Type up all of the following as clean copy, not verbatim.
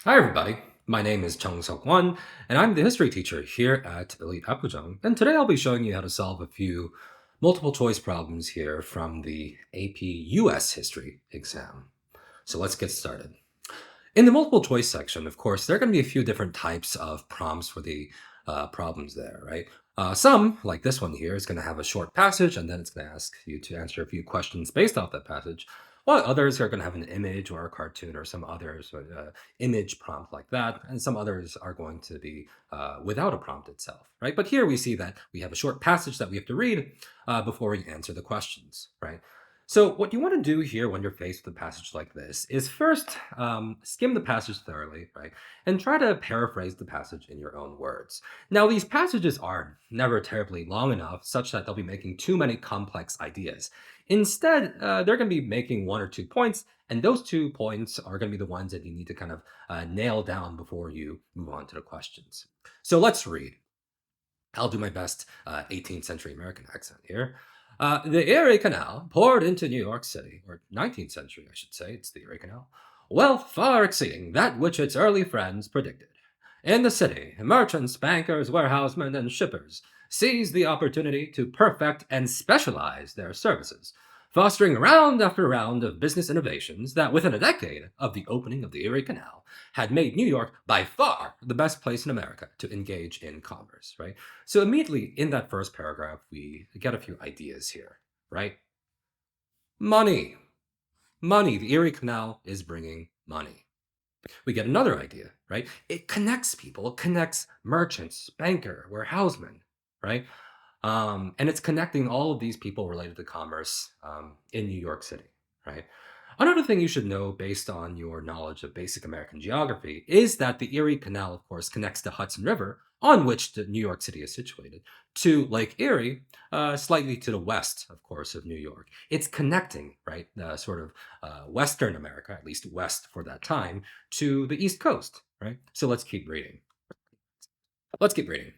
Hi, everybody. My name is Sukwon, and I'm the history teacher here at ElitePrep. And today I'll be showing you how to solve a few multiple choice problems here from the AP US History exam. So let's get started. In the multiple choice section, of course, there are going to be a few different types of prompts for the problems there, right? Some, like this one here, is going to have a short passage, and then it's going to ask you to answer a few questions based off that passage, while others are going to have an image or a cartoon or some others, image prompt like that, and some others are going to be without a prompt itself, right? But here we see that we have a short passage that we have to read before we answer the questions, right? So, what you want to do here when you're faced with a passage like this is first skim the passage thoroughly, right? And try to paraphrase the passage in your own words. Now, these passages are never terribly long enough such that they'll be making too many complex ideas. Instead, they're going to be making one or 2 points, and those 2 points are going to be the ones that you need to kind of nail down before you move on to the questions. So, let's read. I'll do my best 18th century American accent here. The Erie Canal poured into New York City, or 19th century, I should say, it's the Erie Canal, wealth far exceeding that which its early friends predicted. In the city, merchants, bankers, warehousemen, and shippers seized the opportunity to perfect and specialize their services, fostering round after round of business innovations that, within a decade of the opening of the Erie Canal, had made New York by far the best place in America to engage in commerce, right? So immediately in that first paragraph, we get a few ideas here, right? Money. Money. The Erie Canal is bringing money. We get another idea, right? It connects people, it connects merchants, banker, warehousemen, right? And it's connecting all of these people related to commerce in New York City, right? Another thing you should know based on your knowledge of basic American geography is that the Erie Canal, of course, connects the Hudson River, on which New York City is situated, to Lake Erie, slightly to the west, of course, of New York. It's connecting, right, sort of Western America, at least west for that time, to the East Coast, right? So let's keep reading. Let's keep reading.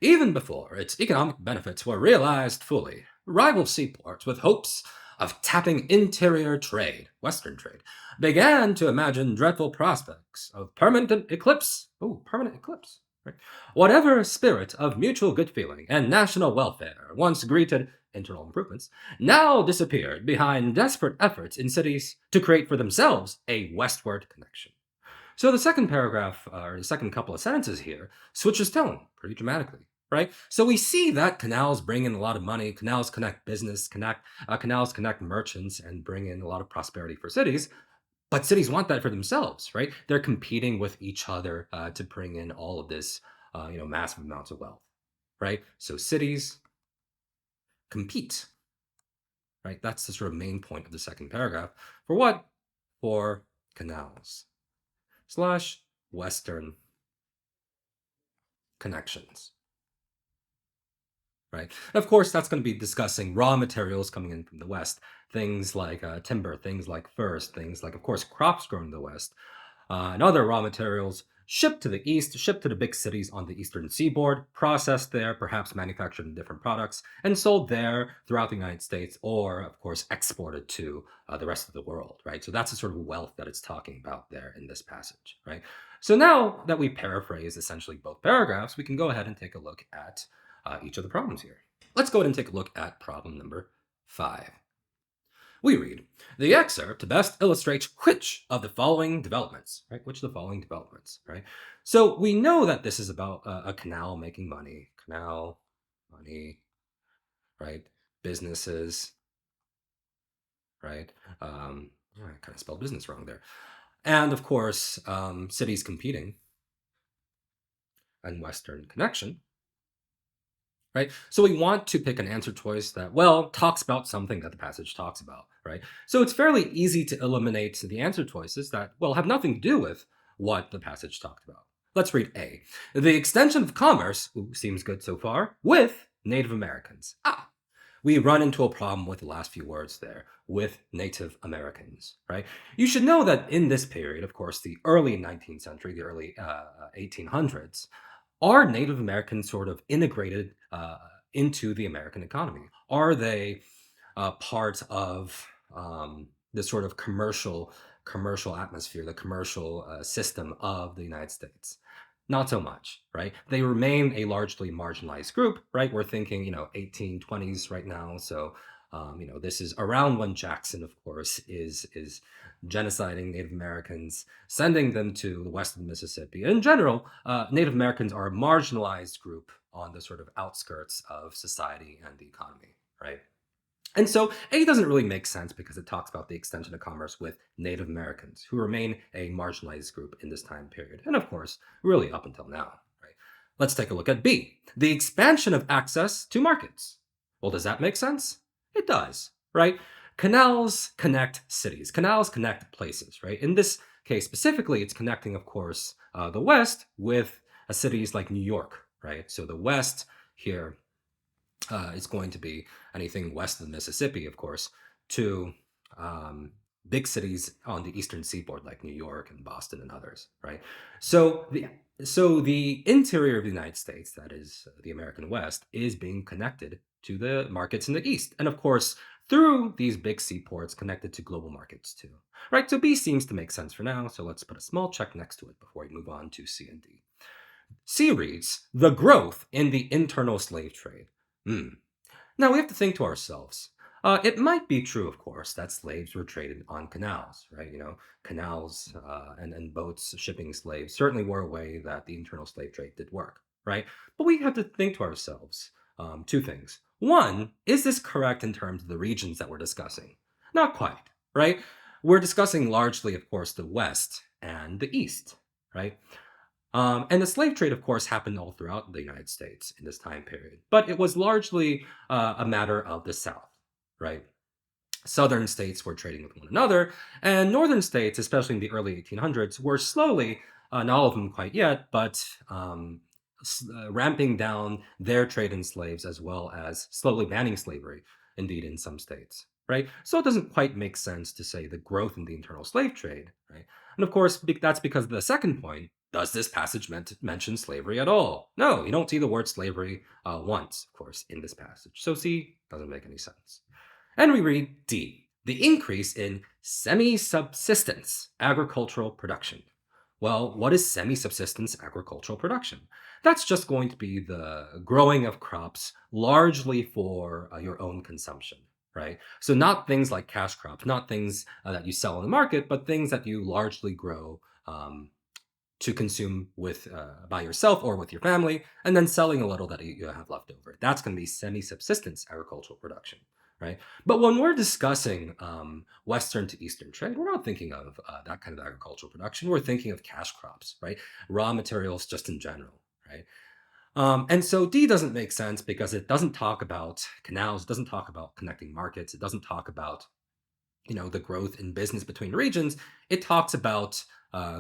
Even before its economic benefits were realized fully, rival seaports with hopes of tapping interior trade, Western trade, began to imagine dreadful prospects of permanent eclipse. Oh, permanent eclipse. Right. Whatever spirit of mutual good feeling and national welfare once greeted internal improvements now disappeared behind desperate efforts in cities to create for themselves a westward connection. So the second paragraph, or the second couple of sentences here, switches tone pretty dramatically, right? So we see that canals bring in a lot of money, canals connect business, canals connect merchants, and bring in a lot of prosperity for cities. But cities want that for themselves, right? They're competing with each other to bring in all of this, massive amounts of wealth, right? So cities compete, right? That's the sort of main point of the second paragraph. For what? For canals slash Western connections, right? And of course, that's going to be discussing raw materials coming in from the West, things like timber, things like furs, things like, of course, crops grown in the West, and other raw materials shipped to the East, shipped to the big cities on the Eastern seaboard, processed there, perhaps manufactured in different products, and sold there throughout the United States, or, of course, exported to the rest of the world, right? So that's the sort of wealth that it's talking about there in this passage, right? So now that we paraphrase essentially both paragraphs, we can go ahead and take a look at each of the problems here. Let's go ahead and take a look at problem number 5. We read, the excerpt best illustrates which of the following developments, right? Which of the following developments, right? So we know that this is about a canal making money, canal, money, right? Businesses, right? I kind of spelled business wrong there. And of course, cities competing and Western connection, right? So we want to pick an answer choice that, well, talks about something that the passage talks about, right? So it's fairly easy to eliminate the answer choices that, well, have nothing to do with what the passage talked about. Let's read A. The extension of commerce, ooh, seems good so far, with Native Americans. We run into a problem with the last few words there, with Native Americans, right? You should know that in this period, of course, the early 19th century, the early 1800s, are Native Americans sort of integrated into the American economy? Are they part of the sort of commercial atmosphere, the commercial system of the United States. Not so much, right? They remain a largely marginalized group, right? We're thinking, 1820s right now. So, this is around when Jackson, of course, is genociding Native Americans, sending them to the west of the Mississippi. In general, Native Americans are a marginalized group on the sort of outskirts of society and the economy, right? And so A doesn't really make sense because it talks about the extension of commerce with Native Americans, who remain a marginalized group in this time period, and of course, really up until now. Right? Let's take a look at B, the expansion of access to markets. Well, does that make sense? It does, right? Canals connect cities, canals connect places, right? In this case specifically, it's connecting, of course, the West with cities like New York, right? So the West here is going to be anything west of the Mississippi, of course, to um, big cities on the eastern seaboard like New York and Boston and others, right? So the interior of the United States, that is the American West, is being connected to the markets in the east, and of course through these big seaports connected to global markets too, right? So B seems to make sense for now. So let's put a small check next to it before we move on to C and D. C reads the growth in the internal slave trade. Hmm. Now we have to think to ourselves. It might be true, of course, that slaves were traded on canals, right? Canals and boats shipping slaves certainly were a way that the internal slave trade did work, right? But we have to think to ourselves two things. One, is this correct in terms of the regions that we're discussing? Not quite, right? We're discussing largely, of course, the West and the East, right? And the slave trade, of course, happened all throughout the United States in this time period, but it was largely a matter of the South, right? Southern states were trading with one another, and northern states, especially in the early 1800s, were slowly, not all of them quite yet, but ramping down their trade in slaves as well as slowly banning slavery, indeed, in some states, right? So it doesn't quite make sense to say the growth in the internal slave trade, right? And of course, that's because of the second point. Does this passage mention slavery at all? No, you don't see the word slavery once, of course, in this passage. So C doesn't make any sense. And we read D, the increase in semi-subsistence agricultural production. Well, what is semi-subsistence agricultural production? That's just going to be the growing of crops largely for your own consumption, right? So not things like cash crops, not things that you sell on the market, but things that you largely grow to consume with by yourself or with your family, and then selling a little that you have left over. That's going to be semi-subsistence agricultural production, right? But when we're discussing Western to Eastern trade, we're not thinking of that kind of agricultural production. We're thinking of cash crops, right? Raw materials just in general, right? And so D doesn't make sense because it doesn't talk about canals, it doesn't talk about connecting markets, it doesn't talk about the growth in business between regions. It talks about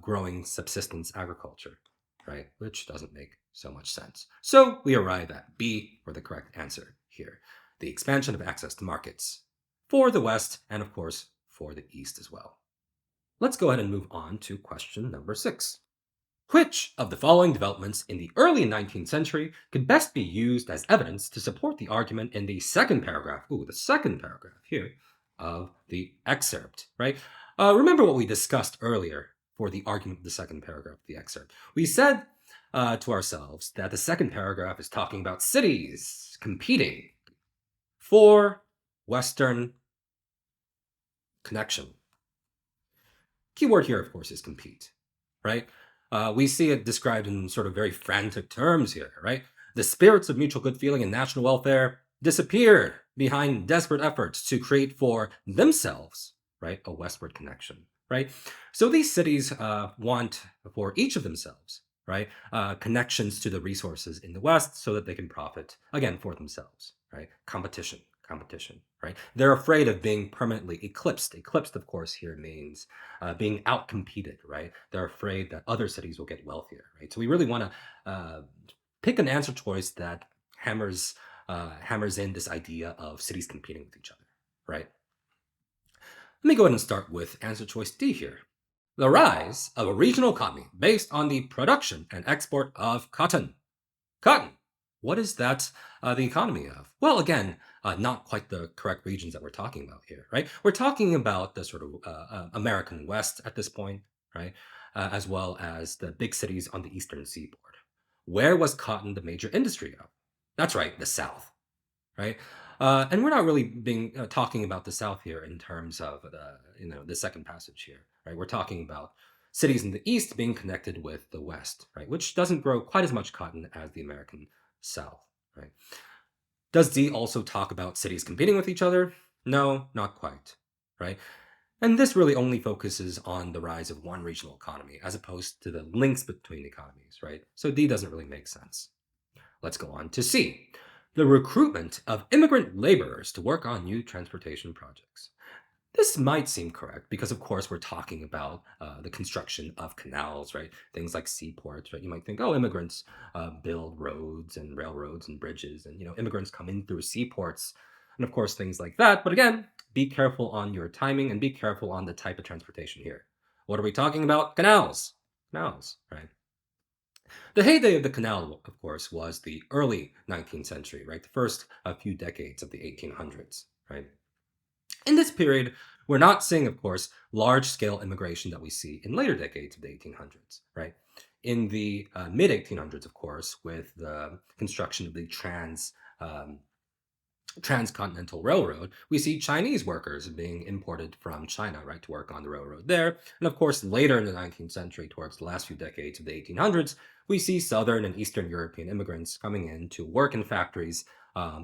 growing subsistence agriculture, right? Which doesn't make so much sense. So we arrive at B for the correct answer here, the expansion of access to markets for the West and, of course, for the East as well. Let's go ahead and move on to question number 6. Which of the following developments in the early 19th century could best be used as evidence to support the argument in the second paragraph, the second paragraph here, of the excerpt, right? Remember what we discussed earlier for the argument of the second paragraph of the excerpt. We said to ourselves that the second paragraph is talking about cities competing for Western connection. Keyword here, of course, is compete, right? We see it described in sort of very frantic terms here, right? The spirits of mutual good feeling and national welfare disappeared behind desperate efforts to create for themselves, right, a westward connection, right? So these cities want for each of themselves, right, connections to the resources in the West so that they can profit, again, for themselves, right? Competition, right? They're afraid of being permanently eclipsed. Eclipsed, of course, here means being outcompeted, right? They're afraid that other cities will get wealthier, right? So we really want to pick an answer choice that hammers in this idea of cities competing with each other, right? Let me go ahead and start with answer choice D here. The rise of a regional economy based on the production and export of cotton. Cotton. What is that the economy of? Well, again, not quite the correct regions that we're talking about here, right? We're talking about the sort of American West at this point, right? As well as the big cities on the eastern seaboard. Where was cotton the major industry of? That's right, the South, right? And we're not really being talking about the South here in terms of the second passage here, right? We're talking about cities in the East being connected with the West, right? Which doesn't grow quite as much cotton as the American South, right? Does D also talk about cities competing with each other? No, not quite, right? And this really only focuses on the rise of one regional economy as opposed to the links between economies, right? So D doesn't really make sense. Let's go on to C. The recruitment of immigrant laborers to work on new transportation projects. This might seem correct because, of course, we're talking about the construction of canals, right? Things like seaports, right? You might think, oh, immigrants build roads and railroads and bridges, and immigrants come in through seaports, and of course, things like that. But again, be careful on your timing and be careful on the type of transportation here. What are we talking about? Canals, canals, right? The heyday of the canal, of course, was the early 19th century, right? The first few decades of the 1800s, right? In this period, we're not seeing, of course, large scale immigration that we see in later decades of the 1800s, right? In the mid 1800s, of course, with the construction of the um, transcontinental railroad, we see Chinese workers being imported from China, right, to work on the railroad there. And of course, later in the 19th century, towards the last few decades of the 1800s, we see Southern and Eastern European immigrants coming in to work in factories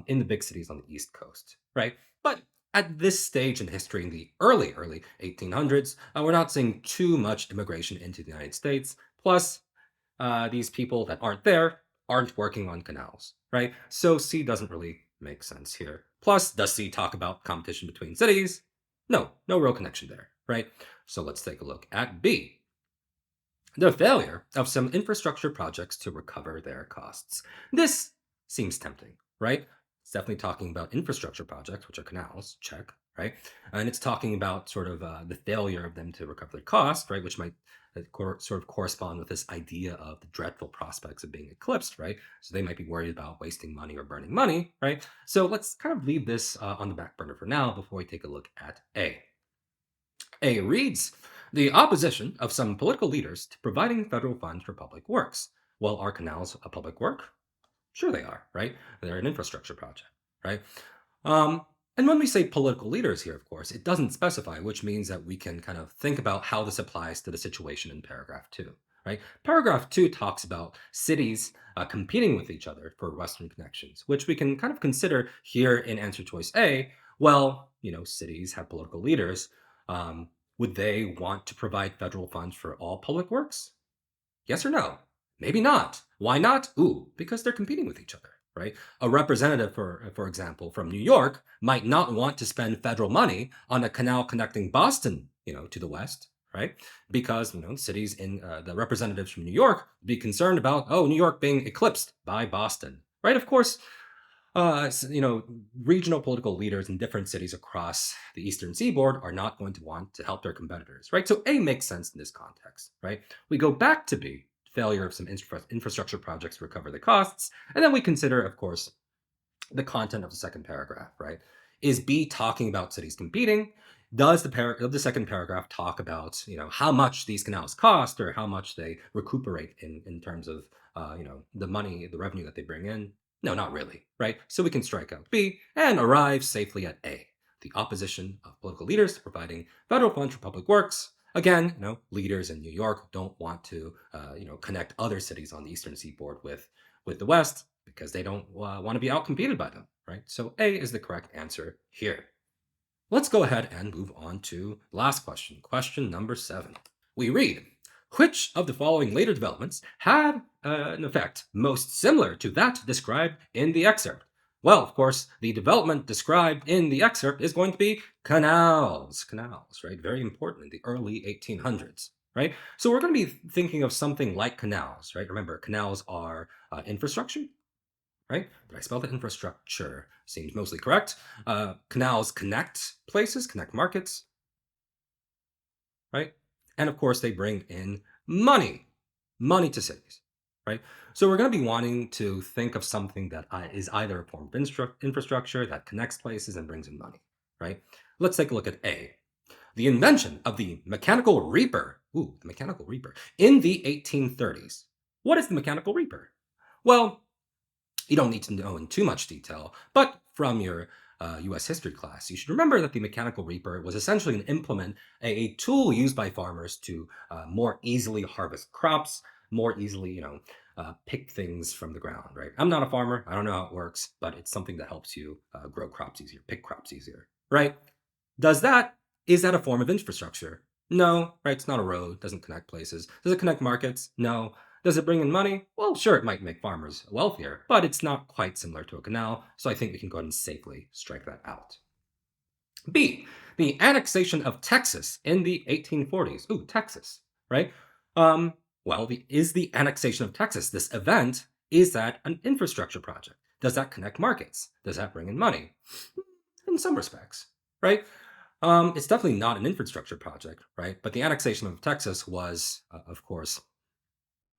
in the big cities on the East Coast, right? But at this stage in history, in the early 1800s, we're not seeing too much immigration into the United States. Plus, these people that aren't there aren't working on canals, right? So C doesn't really make sense here. Plus, does C talk about competition between cities? No, no real connection there, right? So let's take a look at B. The failure of some infrastructure projects to recover their costs. This seems tempting, right? It's definitely talking about infrastructure projects, which are canals, check, right? And it's talking about sort of the failure of them to recover their cost, right? Which might sort of correspond with this idea of the dreadful prospects of being eclipsed, right? So they might be worried about wasting money or burning money, right? So let's kind of leave this on the back burner for now before we take a look at A. A reads the opposition of some political leaders to providing federal funds for public works. Well, are canals a public work? Sure, they are, right? They're an infrastructure project, right? Um, and when we say political leaders here, of course, it doesn't specify, which means that we can kind of think about how this applies to the situation in paragraph two, right? Paragraph two talks about cities competing with each other for Western connections, which we can kind of consider here in answer choice A. Well, cities have political leaders. Um, would they want to provide federal funds for all public works? Yes or no? Maybe not. Why not? Ooh, because they're competing with each other, right? A representative, for example, from New York might not want to spend federal money on a canal connecting Boston, to the west, right? Because cities in the representatives from New York be concerned about New York being eclipsed by Boston, right? Of course, regional political leaders in different cities across the eastern seaboard are not going to want to help their competitors, right? So A makes sense in this context, right? We go back to B, failure of some infrastructure projects to recover the costs, and then we consider, of course, the content of the second paragraph, right? Is B talking about cities competing? Does the second paragraph talk about how much these canals cost or how much they recuperate in terms of the money, the revenue that they bring in? No, not really, right? So we can strike out B and arrive safely at A. The opposition of political leaders to providing federal funds for public works. Again, leaders in New York don't want to connect other cities on the eastern seaboard with the West because they don't want to be outcompeted by them, right? So A is the correct answer here. Let's go ahead and move on to the last question, question number 7. We read, which of the following later developments had an effect most similar to that described in the excerpt? Well, of course, the development described in the excerpt is going to be canals, right? Very important in the early 1800s, right? So we're going to be thinking of something like canals, right? Remember, canals are infrastructure, right? Did I spell the infrastructure? Seems mostly correct. Canals connect places, connect markets, right? And of course, they bring in money to cities, right? So we're going to be wanting to think of something that is either a form of infrastructure that connects places and brings in money, right? Let's take a look at A. The invention of the mechanical reaper. Ooh, the mechanical reaper. In the 1830s. What is the mechanical reaper? Well, you don't need to know in too much detail, but from your US history class, you should remember that the mechanical reaper was essentially an implement, a tool used by farmers to more easily harvest crops, more easily, pick things from the ground, right? I'm not a farmer. I don't know how it works, but it's something that helps you grow crops easier, pick crops easier, right? Does that, is that a form of infrastructure? No, right? It's not a road, doesn't connect places. Does it connect markets? No. Does it bring in money? Well, sure, it might make farmers wealthier, but it's not quite similar to a canal, so I think we can go ahead and safely strike that out. B, the annexation of Texas in the 1840s. Ooh, Texas, right? Well, is the annexation of Texas, this event, is that an infrastructure project? Does that connect markets? Does that bring in money? In some respects, right? It's definitely not an infrastructure project, right? But the annexation of Texas was, of course,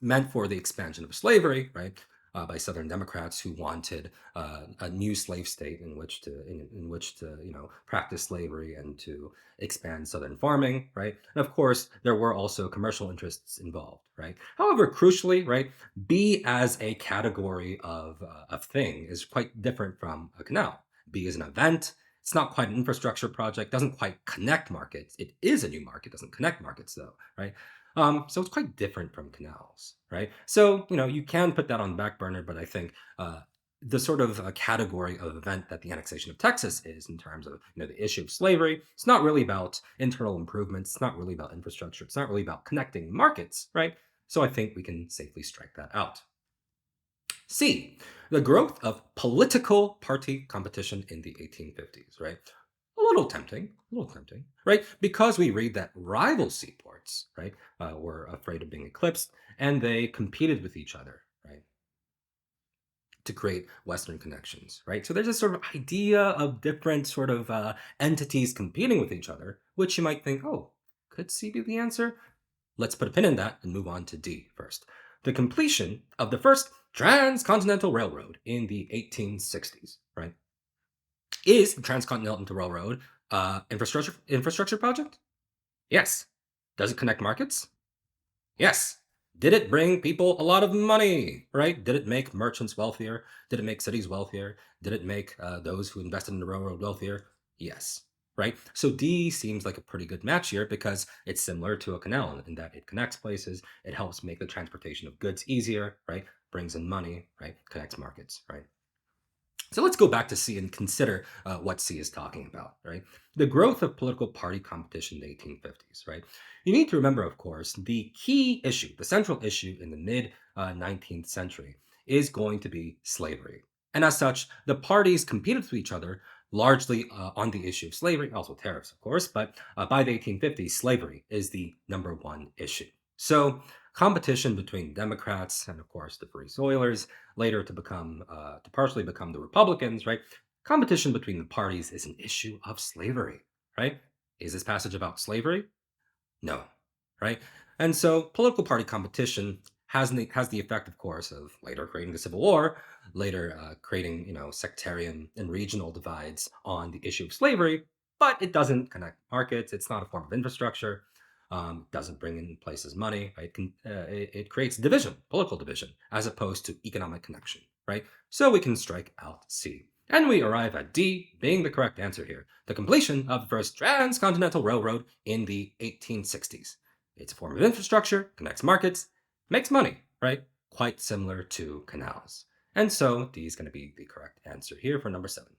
meant for the expansion of slavery, right? By Southern Democrats who wanted a new slave state in which to practice slavery and to expand Southern farming, right? And of course, there were also commercial interests involved, right? However, crucially, right, B as a category of thing is quite different from a canal. B is an event. It's not quite an infrastructure project. Doesn't quite connect markets. It is a new market. Doesn't connect markets though, right? So it's quite different from canals, right? So, you can put that on the back burner, but I think the sort of category of event that the annexation of Texas is in terms of, the issue of slavery, it's not really about internal improvements. It's not really about infrastructure. It's not really about connecting markets, right? So I think we can safely strike that out. C, the growth of political party competition in the 1850s, right? A little tempting, right? Because we read that rival seaports, right, were afraid of being eclipsed and they competed with each other, right, to create Western connections, right? So there's this sort of idea of different sort of entities competing with each other, which you might think, oh, could C be the answer? Let's put a pin in that and move on to D first. The completion of the first transcontinental railroad in the 1860s, right? Is the Transcontinental Railroad infrastructure project? Yes. Does it connect markets? Yes. Did it bring people a lot of money? Right? Did it make merchants wealthier? Did it make cities wealthier? Did it make those who invested in the railroad wealthier? Yes. Right? So D seems like a pretty good match here because it's similar to a canal in that it connects places, it helps make the transportation of goods easier, right? Brings in money, right? Connects markets, right? So let's go back to C and consider what C is talking about, right? The growth of political party competition in the 1850s, right? You need to remember, of course, the key issue, the central issue in the mid 19th century is going to be slavery. And as such, the parties competed with each other largely on the issue of slavery, also tariffs, of course, but by the 1850s, slavery is the number one issue. So competition between Democrats and, of course, the Free Soilers later to partially become the Republicans, right? Competition between the parties is an issue of slavery, right? Is this passage about slavery? No, right? And so political party competition has the effect, of course, of later creating the Civil War, later creating sectarian and regional divides on the issue of slavery. But it doesn't connect markets. It's not a form of infrastructure. Doesn't bring in places money. Right? It creates division, political division, as opposed to economic connection. Right. So we can strike out C. And we arrive at D being the correct answer here. The completion of the first transcontinental railroad in the 1860s. It's a form of infrastructure, connects markets, makes money, right? Quite similar to canals. And so D is going to be the correct answer here for number 7.